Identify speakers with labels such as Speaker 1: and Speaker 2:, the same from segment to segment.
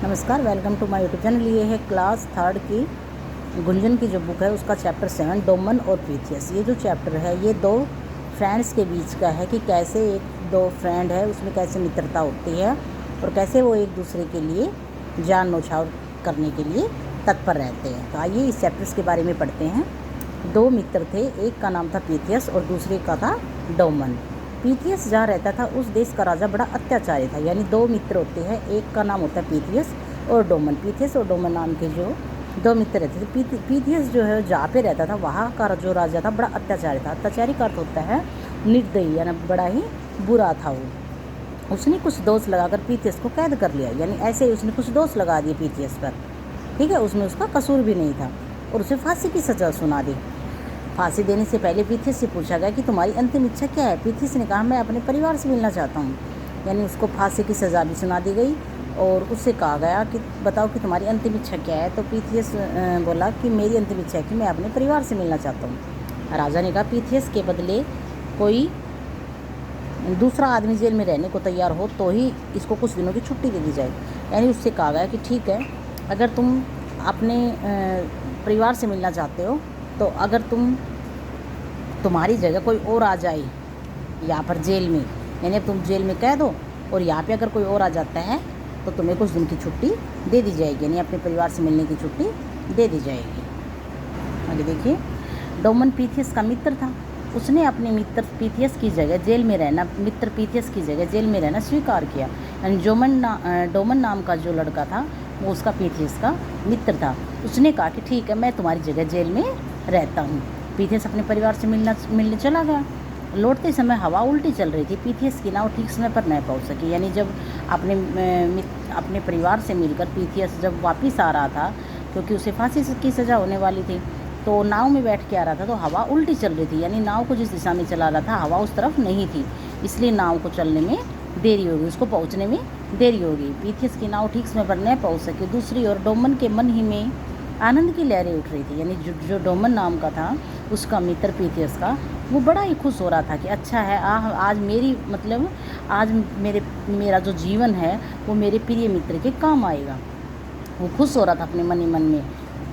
Speaker 1: नमस्कार, welcome to my YouTube channel. ये है क्लास थर्ड की गुंजन की जो बुक है उसका चैप्टर 7 डोमन और पीथियस। ये जो चैप्टर है ये दो फ्रेंड्स के बीच का है कि कैसे दो फ्रेंड है उसमें कैसे मित्रता होती है और कैसे वो एक दूसरे के लिए जान न्यौछावर करने के लिए तत्पर रहते हैं। तो आइए इस चैप्टर के बारे में पढ़ते हैं। दो मित्र थे, एक का नाम था पीथियस और दूसरे का था डोमन। पीथियस जहाँ रहता था उस देश का राजा बड़ा अत्याचारी था। यानी दो मित्र होते हैं, एक का नाम होता है पीथियस और डोमन। पीथियस और डोमन नाम के जो दो मित्र रहते थे। पीथियस जो है जहाँ पे रहता था वहाँ का जो राजा था बड़ा अत्याचारी था। अत्याचारी का अर्थ होता है निर्दयी, यानी बड़ा ही बुरा था वो। उसने कुछ दोष लगाकर पीथियस को कैद कर लिया, यानी ऐसे ही उसने कुछ दोष लगा दिए पीथियस पर। ठीक है, उसमें उसका कसूर भी नहीं था और उसे फांसी की सज़ा सुना दी। फांसी देने से पहले पीथियस से पूछा गया कि तुम्हारी अंतिम इच्छा क्या है। पीथियस ने कहा मैं अपने परिवार से मिलना चाहता हूँ। यानी उसको फांसी की सज़ा भी सुना दी गई और उससे कहा गया कि बताओ कि तुम्हारी अंतिम इच्छा क्या है। तो पीथियस बोला कि मेरी अंतिम इच्छा है कि मैं अपने परिवार से मिलना चाहता हूँ। राजा ने कहा पीथियस के बदले कोई दूसरा आदमी जेल में रहने को तैयार हो तो ही इसको कुछ दिनों की छुट्टी दे दी जाए। यानी उससे कहा गया कि ठीक है, अगर तुम अपने परिवार से मिलना चाहते हो तो अगर तुम्हारी जगह कोई और आ जाए यहाँ पर जेल में, यानी अब तुम जेल में कैद हो और यहाँ पे अगर कोई और आ जाता है तो तुम्हें कुछ दिन की छुट्टी दे दी जाएगी, यानी अपने परिवार से मिलने की छुट्टी दे दी जाएगी। आगे देखिए, डोमन पीथियस का मित्र था। उसने अपने मित्र पीथियस की जगह जेल में रहना स्वीकार किया। यानी डोमन नाम का जो लड़का था वो उसका पीथियस का मित्र था। उसने कहा कि ठीक है, मैं तुम्हारी जगह जेल में रहता हूँ। पीथियस अपने परिवार से मिलने चला गया। लौटते समय हवा उल्टी चल रही थी। पीथियस की नाव ठीक समय पर नहीं पहुँच सकी। यानी जब अपने परिवार से मिलकर पीथियस जब वापस आ रहा था, क्योंकि उसे फांसी की सज़ा होने वाली थी, तो नाव में बैठ के आ रहा था तो हवा उल्टी चल रही थी। यानी नाव को जिस दिशा में चला रहा था हवा उस तरफ नहीं थी, इसलिए नाव को चलने में देरी होगी, उसको पहुंचने में देरी होगी। पीथियस की नाव ठीक समय पर नहीं पहुंच सकी। दूसरी ओर डोमन के मन ही में आनंद की लहरें उठ रही थी। यानी जो डोमन नाम का था उसका मित्र पीथियस का, वो बड़ा ही खुश हो रहा था कि अच्छा है आज मेरा जो जीवन है वो मेरे प्रिय मित्र के काम आएगा। वो खुश हो रहा था अपने मन ही मन में।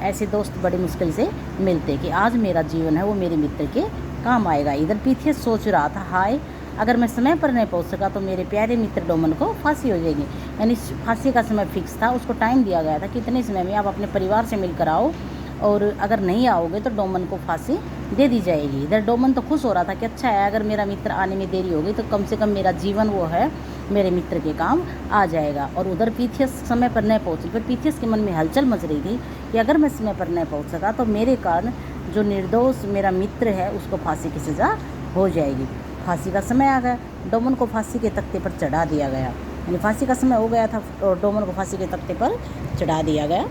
Speaker 1: ऐसे दोस्त बड़ी मुश्किल से मिलते कि आज मेरा जीवन है वो मेरे मित्र के काम आएगा। इधर पीथियस सोच रहा था हाय, अगर मैं समय पर नहीं पहुंच सका तो मेरे प्यारे मित्र डोमन को फांसी हो जाएगी। यानी फांसी का समय फिक्स था, उसको टाइम दिया गया था कि इतने समय में आप अपने परिवार से मिलकर आओ और अगर नहीं आओगे तो डोमन को फांसी दे दी जाएगी। इधर डोमन तो खुश हो रहा था कि अच्छा है, अगर मेरा मित्र आने में देरी होगी तो कम से कम मेरा जीवन वो है मेरे मित्र के काम आ जाएगा। और उधर पीथियस समय पर नहीं पहुंची। फिर पीथियस के मन में हलचल मच रही थी कि अगर मैं समय पर नहीं पहुंच सका तो मेरे कारण जो निर्दोष मेरा मित्र है उसको फांसी की सज़ा हो जाएगी। फांसी का समय आ गया, डोमन को फांसी के तख्ते पर चढ़ा दिया गया। यानी फांसी का समय हो गया था और डोमन को फांसी के तख्ते पर चढ़ा दिया गया।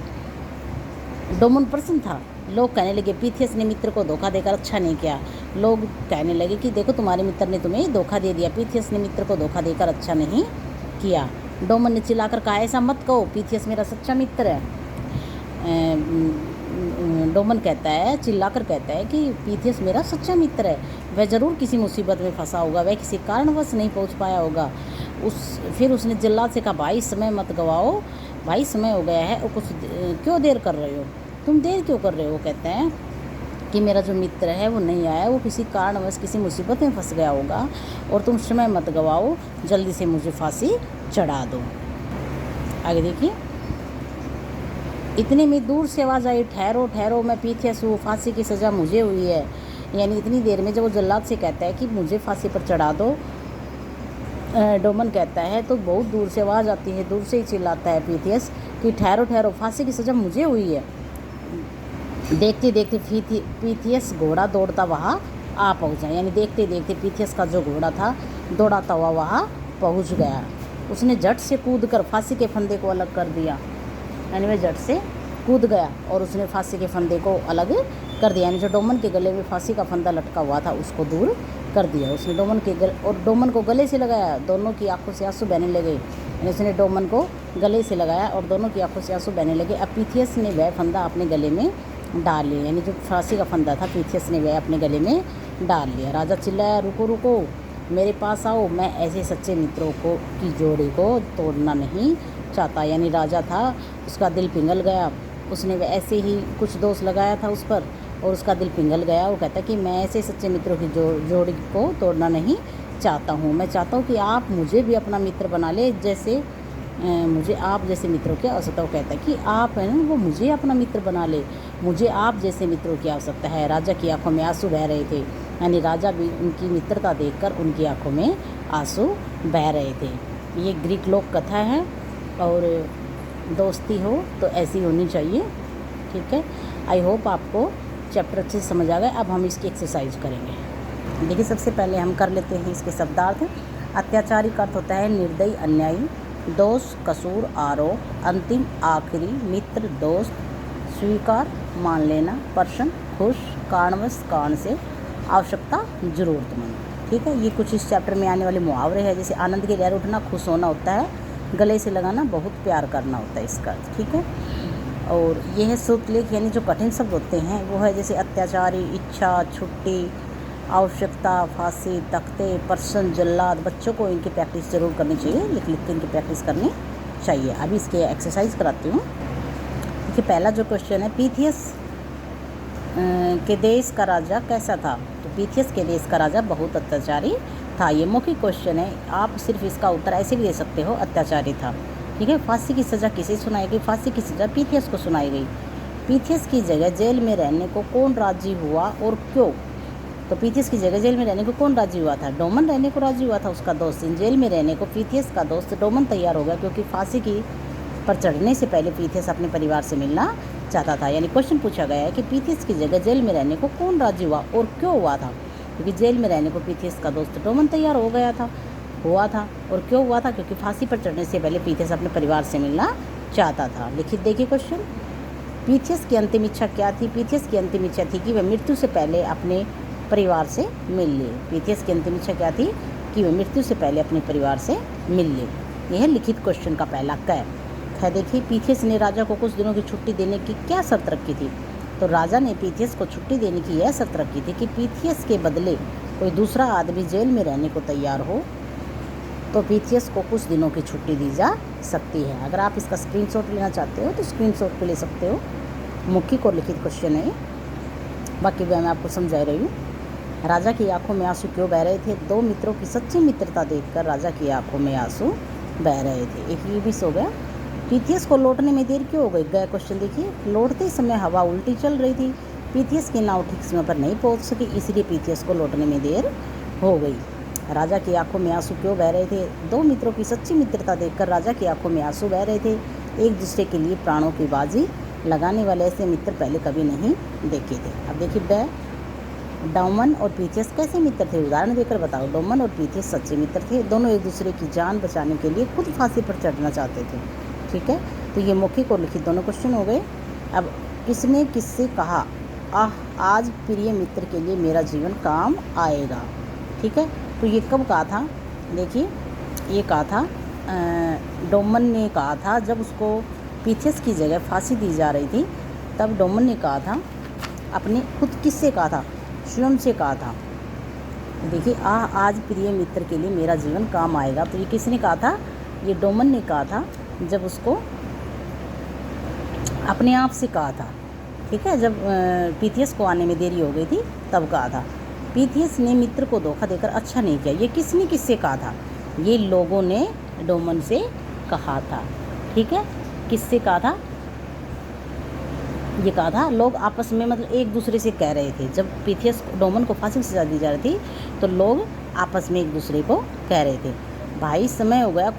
Speaker 1: डोमन प्रसन्न था। लोग कहने लगे पीथियस ने मित्र को धोखा देकर अच्छा नहीं किया। लोग कहने लगे कि देखो तुम्हारे मित्र ने तुम्हें धोखा दे दिया, पीथियस ने मित्र को धोखा देकर अच्छा नहीं किया। डोमन ने चिल्लाकर कहा ऐसा मत कहो, पीथियस मेरा सच्चा मित्र है। डोमन चिल्लाकर कहता है कि पीथियस मेरा सच्चा मित्र है, वह ज़रूर किसी मुसीबत में फंसा होगा, वह किसी कारणवश नहीं पहुंच पाया होगा। फिर उसने जल्लाद से कहा भाई समय मत गवाओ, भाई समय हो गया है और कुछ क्यों देर कर रहे हो, तुम देर क्यों कर रहे हो। कहते हैं कि मेरा जो मित्र है वो नहीं आया, वो किसी कारणवश किसी मुसीबत में फंस गया होगा और तुम समय मत गवाओ, जल्दी से मुझे फांसी चढ़ा दो। आगे देखिए, इतने में दूर से आवाज़ आई ठहरो ठहरो, मैं पीथियस हूँ, फांसी की सज़ा मुझे हुई है। यानी इतनी देर में जब वो जल्लाद से कहता है कि मुझे फांसी पर चढ़ा दो, डोमन कहता है तो बहुत दूर से आवाज़ आती है, दूर से ही चिल्लाता है पीथियस कि ठहरो ठहरो, फांसी की सज़ा मुझे हुई है। देखते देखते पीथियस घोड़ा दौड़ता वहाँ आ पहुँचा। यानी देखते देखते पीथियस का जो घोड़ा था दौड़ाता हुआ वहाँ पहुँच गया। उसने झट से कूदकर फांसी के फंदे को अलग कर दिया। यानी वह झट से कूद गया और उसने फांसी के फंदे को अलग कर दिया। यानी जो डोमन के गले में फांसी का फंदा लटका हुआ था उसको दूर कर दिया उसने। डोमन को गले से लगाया, दोनों की आंखों से आंसू बहने लगे। यानी उसने डोमन को गले से लगाया और दोनों की आंखों से आंसू बहने लगे। अब पीथियस ने वह फंदा अपने गले में डाल लिया। यानी जो फांसी का फंदा था पीथियस ने वह अपने गले में डाल लिया। राजा चिल्लाया रुको रुको, मेरे पास आओ, मैं ऐसे सच्चे मित्रों की जोड़ी को तोड़ना नहीं चाहता, यानी राजा था, उसका दिल पिघल गया, उसने ऐसे ही कुछ दोष लगाया था उस पर और उसका दिल पिघल गया। वो कहता कि मैं ऐसे सच्चे मित्रों की जोड़ी को तोड़ना नहीं चाहता हूँ, मैं चाहता हूँ कि आप मुझे भी अपना मित्र बना ले, जैसे मुझे आप जैसे मित्रों की आवश्यकता। वो कहता है कि आप है ना वो मुझे अपना मित्र बना ले, मुझे आप जैसे मित्रों की आवश्यकता है। राजा की आंखों में आंसू बह रहे थे, यानी राजा भी उनकी मित्रता देखकर उनकी आंखों में आंसू बह रहे थे। ये ग्रीक लोक कथा है और दोस्ती हो तो ऐसी होनी चाहिए। ठीक है, आई होप आपको चैप्टर अच्छे से समझ आ गया। अब हम इसकी एक्सरसाइज करेंगे। देखिए, सबसे पहले हम कर लेते हैं इसके शब्दार्थ। अत्याचारी का अर्थ होता है निर्दयी, अन्यायी। दोष, कसूर, आरोप। अंतिम, आखिरी। मित्र, दोस्त। स्वीकार, मान लेना। प्रश्न, खुश। कारणवश, कारण से। आवश्यकता, जरूरतमंद। ठीक है, ये कुछ इस चैप्टर में आने वाले मुहावरे हैं। जैसे आनंद के लहर उठना, खुश होना होता है। गले से लगाना, बहुत प्यार करना होता है इसका। ठीक है, और यह है श्रुतलेख, यानी जो कठिन शब्द होते हैं वो है जैसे अत्याचारी, इच्छा, छुट्टी, आवश्यकता, फांसी, तख्ते, प्रश्न, जल्लाद। बच्चों को इनकी प्रैक्टिस जरूर करनी चाहिए, लिख लिख के इनकी प्रैक्टिस करनी चाहिए। अभी इसके एक्सरसाइज कराती हूँ। देखिए, पहला जो क्वेश्चन है, पीथियस के देश का राजा कैसा था? तो पीथियस के देश का राजा बहुत अत्याचारी था। ये मौखिक क्वेश्चन है, आप सिर्फ इसका उत्तर ऐसे भी दे सकते हो, अत्याचारी था। ठीक है, फांसी की सज़ा किसे सुनाई गई? फांसी की सज़ा पीथियस को सुनाई गई। पीथियस की जगह जेल में रहने को कौन राजी हुआ और क्यों? तो पीथियस की जगह जेल में रहने को कौन राजी हुआ था? डोमन रहने को राजी हुआ था, उसका दोस्त। जेल में रहने को पीथियस का दोस्त डोमन तैयार हो गया, क्योंकि फांसी की पर चढ़ने से पहले पीथियस अपने परिवार से मिलना चाहता था। यानी क्वेश्चन पूछा गया है कि पीथियस की जगह जेल में रहने को कौन राजी हुआ और क्यों हुआ था? क्योंकि जेल में रहने को पीथियस का दोस्त डोमन तैयार हो गया था, हुआ था। और क्यों हुआ था? क्योंकि फांसी पर चढ़ने से पहले पीथियस अपने परिवार से मिलना चाहता था। लिखित देखिए क्वेश्चन। पीथियस की अंतिम इच्छा क्या थी? पीथियस की अंतिम इच्छा थी कि वह मृत्यु से पहले अपने परिवार से मिल ले। पीथियस की अंतिम इच्छा क्या थी? कि वह मृत्यु से पहले अपने परिवार से मिल ले। यह है लिखित क्वेश्चन का पहला क है। देखिए, पीथियस ने राजा को कुछ दिनों की छुट्टी देने की क्या शर्त रखी थी? तो राजा ने पीथियस को छुट्टी देने की यह शर्त रखी थी कि पीथियस के बदले कोई दूसरा आदमी जेल में रहने को तैयार हो तो पीथियस को कुछ दिनों की छुट्टी दी जा सकती है। अगर आप इसका स्क्रीनशॉट लेना चाहते हो तो स्क्रीनशॉट पे ले सकते हो। मौखिक और लिखित क्वेश्चन है, बाकी मैं आपको समझा रही हूँ। राजा की आंखों में आंसू क्यों बह रहे थे? दो मित्रों की सच्ची मित्रता देखकर राजा की आंखों में आंसू बह रहे थे। एक ये भी सो गया। पीथियस को लौटने में देर क्यों हो गई? गया क्वेश्चन देखिए। लौटते समय हवा उल्टी चल रही थी, पीथियस की नाव ठीक समय पर नहीं पहुंच सकी, इसलिए पीथियस को लौटने में देर हो गई। राजा की आंखों में आंसू क्यों बह रहे थे? दो मित्रों की सच्ची मित्रता देखकर राजा की आंखों में आंसू बह रहे थे। एक दूसरे के लिए प्राणों की बाजी लगाने वाले ऐसे मित्र पहले कभी नहीं देखे थे। अब देखिए, डोमन और पीथियस कैसे मित्र थे? उदाहरण देकर बताओ। डोमन और पीथियस सच्चे मित्र थे, दोनों एक दूसरे की जान बचाने के लिए खुद फांसी पर चढ़ना चाहते थे। ठीक है, तो ये मौखिक और लिखित दोनों क्वेश्चन हो गए। अब किसने किससे कहा, आज प्रिय मित्र के लिए मेरा जीवन काम आएगा? ठीक है, तो ये कब कहा था? देखिए, ये कहा था डोमन ने कहा था जब उसको पीथियस की जगह फांसी दी जा रही थी, तब डोमन ने कहा था, अपने खुद किससे कहा था? स्वयं से कहा था। देखिए, आज प्रिय मित्र के लिए मेरा जीवन काम आएगा, तो ये किसने कहा था? ये डोमन ने कहा था, जब उसको अपने आप से कहा था। ठीक है, जब पीथियस को आने में देरी हो गई थी तब कहा था। पीथियस ने मित्र को धोखा देकर अच्छा नहीं किया, ये किसने किससे कहा था? ये लोगों ने डोमन से कहा था। ठीक है, किससे कहा था? ये कहा था लोग आपस में, मतलब एक दूसरे से कह रहे थे। जब पीथियस डोमन को फांसी की सजा दी जा रही थी तो लोग आपस में एक दूसरे को कह रहे थे, भाई समय हो गया,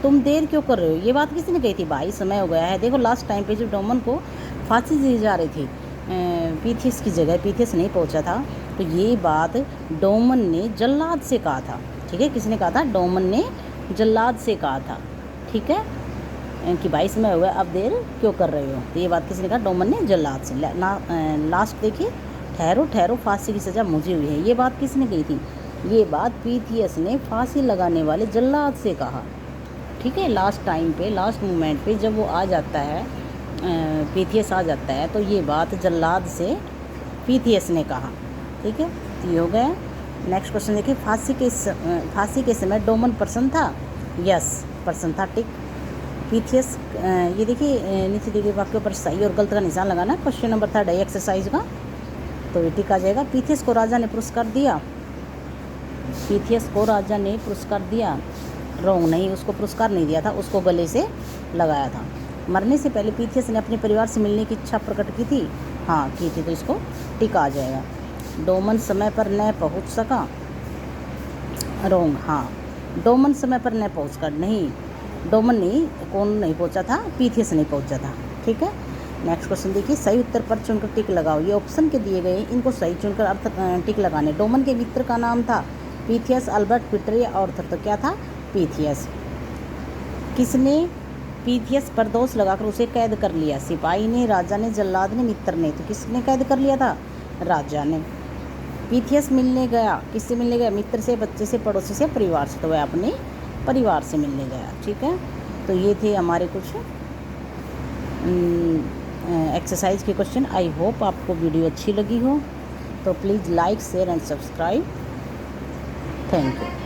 Speaker 1: तुम देर क्यों कर रहे हो? ये बात किसने कही थी? भाई समय हो गया है। देखो, लास्ट टाइम पे जब डोमन को फांसी दी जा रही थी, पीथियस की जगह पीथियस नहीं पहुंचा था, तो ये बात डोमन ने जल्लाद से कहा था। ठीक है, किसने कहा था? डोमन ने जल्लाद से कहा था। ठीक है, कि भाई समय हो गया, अब देर क्यों कर रहे हो? तो ये बात किसने कहा? डोमन ने जल्लाद से। लास्ट देखिए, ठहरो ठहरो, फांसी की सज़ा मुझे हुई है, ये बात किसने कही थी? ये बात पीथियस ने फांसी लगाने वाले जल्लाद से कहा। ठीक है, लास्ट टाइम पे, लास्ट मोमेंट पे जब वो आ जाता है, पीथियस आ जाता है, तो ये बात जल्लाद से पीथियस ने कहा। ठीक है, तो ये हो गया। नेक्स्ट क्वेश्चन देखिए, फांसी के समय डोमन प्रसन्न था? यस, पर्सन था, टिक। पीथियस, ये देखिए नीचे दिए गए वाक्यों पर सही और गलत का निशान लगाना। क्वेश्चन नंबर 3 है एक्सरसाइज का, तो ये टिक आ जाएगा। पीथियस को राजा ने पुरस्कार दिया, पीथियस को राजा ने पुरस्कार दिया, रॉन्ग, नहीं, उसको पुरस्कार नहीं दिया था, उसको गले से लगाया था। मरने से पहले पीथियस ने अपने परिवार से मिलने की इच्छा प्रकट की थी, हाँ की थी, तो इसको टिक आ जाएगा। डोमन समय पर न पहुंच सका, रॉन्ग, हाँ, डोमन समय पर न पहुँच कर, नहीं, डोमन नहीं, कौन नहीं पहुंचा था, पीथियस नहीं पहुंचा था, ठीक है। नेक्स्ट क्वेश्चन देखिए, सही उत्तर पर चुनकर टिक लगाओ। ये ऑप्शन के दिए गए, इनको सही चुनकर अर्थ टिक लगाने। डोमन के मित्र का नाम था पीथियस, अल्बर्ट, पीटर या ऑर्थर, तो क्या था, पीथियस। किसने पीथियस पर दोष लगाकर उसे कैद कर लिया, सिपाही ने, राजा ने, जल्लाद ने, मित्र ने, तो किसने कैद कर लिया था, राजा ने। पीथियस मिलने गया, किससे मिलने गया, मित्र से, बच्चे से, पड़ोसी से, परिवार से, तो वह अपने परिवार से मिलने गया, ठीक है। तो ये थे हमारे कुछ एक्सरसाइज के क्वेश्चन। आई होप आपको वीडियो अच्छी लगी हो, तो please like, share and subscribe. Thank you.